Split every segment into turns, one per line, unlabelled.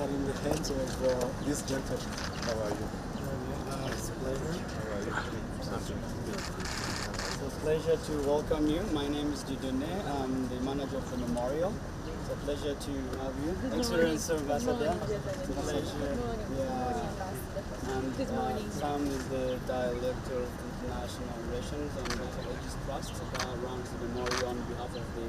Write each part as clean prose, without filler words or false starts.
are in the hands of this gentleman.
How are you?
It's a pleasure.
How are you?
It's a pleasure to welcome you. My name is Didone. I'm the manager of the memorial. It's a pleasure to have you. Excellence Ambassador. It's a pleasure. Yeah. And Sam is the Director of International Relations and Religious Trust. Runs the memorial on behalf of the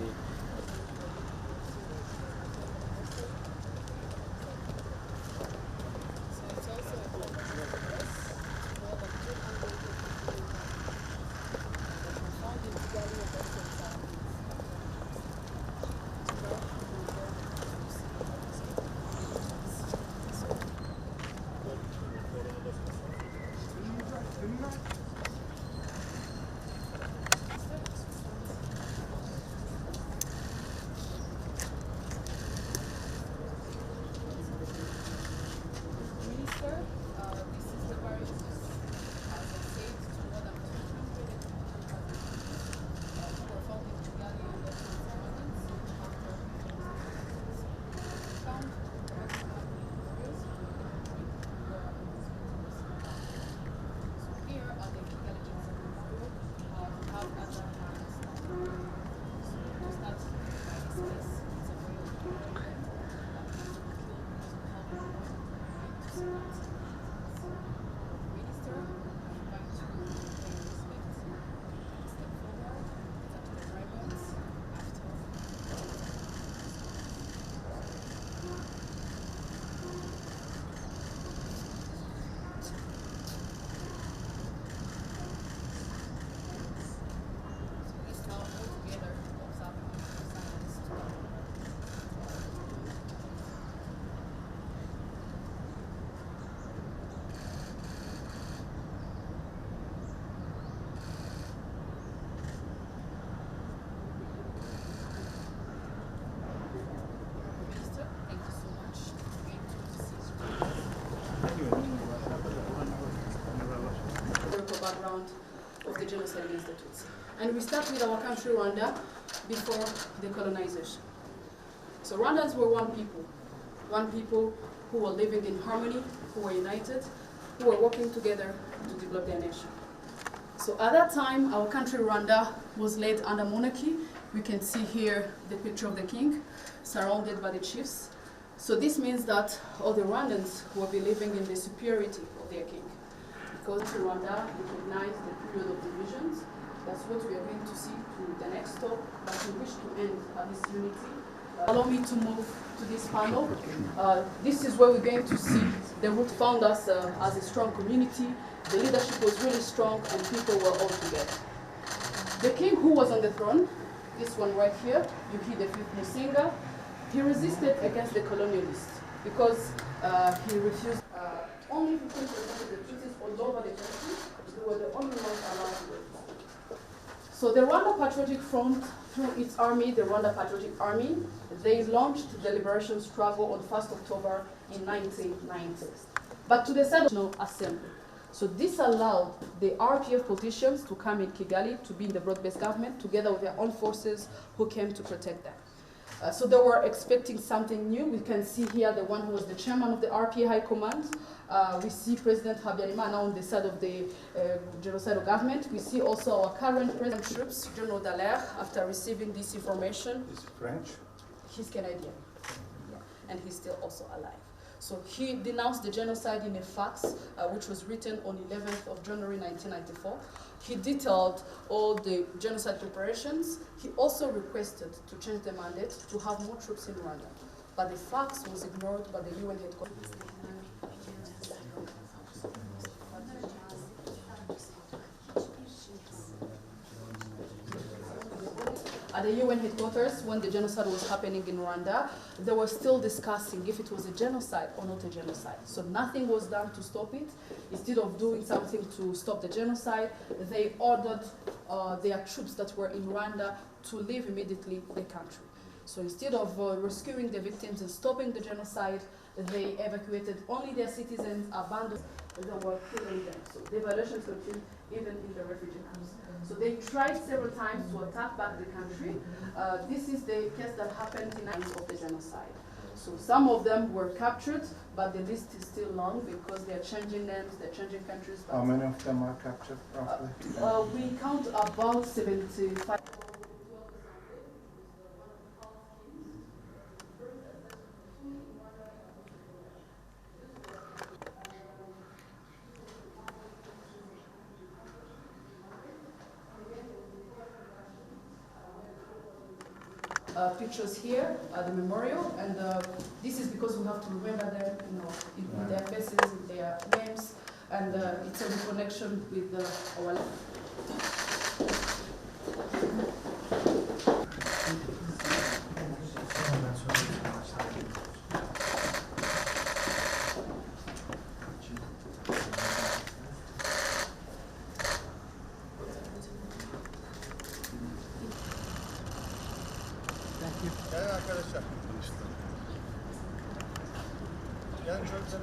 background of the genocide against the Tutsi. And we start with our country, Rwanda, before the colonization. So Rwandans were one people who were living in harmony, who were united, who were working together to develop their nation. So at that time, our country, Rwanda, was led under monarchy. We can see here the picture of the king, surrounded by the chiefs. So this means that all the Rwandans will be living in the superiority of their king. Because Rwanda recognized the period of divisions. That's what we are going to see to the next talk, but we wish to end this unity. Allow me to move to this panel. This is where we're going to see the root found us as a strong community. The leadership was really strong and people were all together. The king who was on the throne, this one right here, Yuki the Fifth Musinga, he resisted against the colonialists because he refused. Only 15% of the Tutsis all over the country, they were the only ones allowed to vote. So the Rwanda Patriotic Front, through its army, the Rwanda Patriotic Army, they launched the liberation struggle on 1st October in 1990. But to the National Assembly. So this allowed the RPF politicians to come in Kigali to be in the broad-based government together with their own forces who came to protect them. So they were expecting something new. We can see here the one who was the chairman of the RPA High Command. We see President Habyarimana on the side of the genocidal government. We see also our current president troops, General Dallaire, after receiving this information.
He's French?
He's Canadian, yeah. And he's still also alive. So he denounced the genocide in a fax, which was written on 11th of January 1994. He detailed all the genocide preparations. He also requested to change the mandate to have more troops in Rwanda. But the fax was ignored by the UN headquarters. At the UN headquarters, when the genocide was happening in Rwanda, they were still discussing if it was a genocide or not a genocide. So nothing was done to stop it. Instead of doing something to stop the genocide, they ordered their troops that were in Rwanda to leave immediately the country. So instead of rescuing the victims and stopping the genocide, they evacuated only their citizens, abandoned, and they were killing them. So the violations continued even in the refugee camps. So they tried several times to attack back the country. This is the case that happened in the of the genocide. So some of them were captured, but the list is still long because they're changing names, they're changing countries.
How many of them are captured roughly?
We count about 75. Pictures here at the memorial, and this is because we have to remember them, you know, in their faces, in their names, and it's a connection with our.
Gelin arkadaşlar. Gelin çocuklar.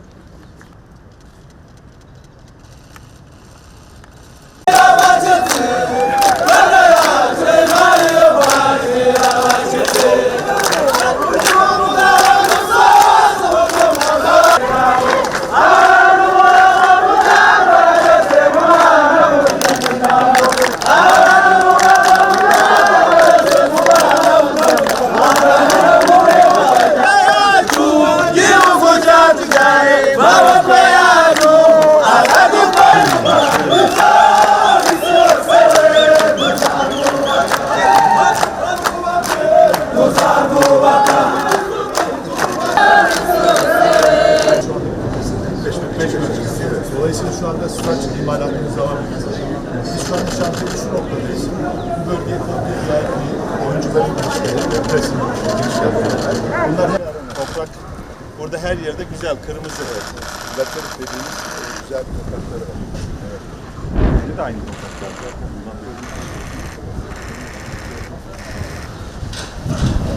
Dolayısıyla şu anda süraç imalatımız devam ediyor. Biz şu anda şantiyede şu noktadayız. Bu bölgeye komple oyuncuların girişleri, resim girişleri. Bunlar toprak. Burada her yerde güzel, kırmızı. Laterik dediğimiz güzel toprakları var. Evet.
Bir de aynı topraklar.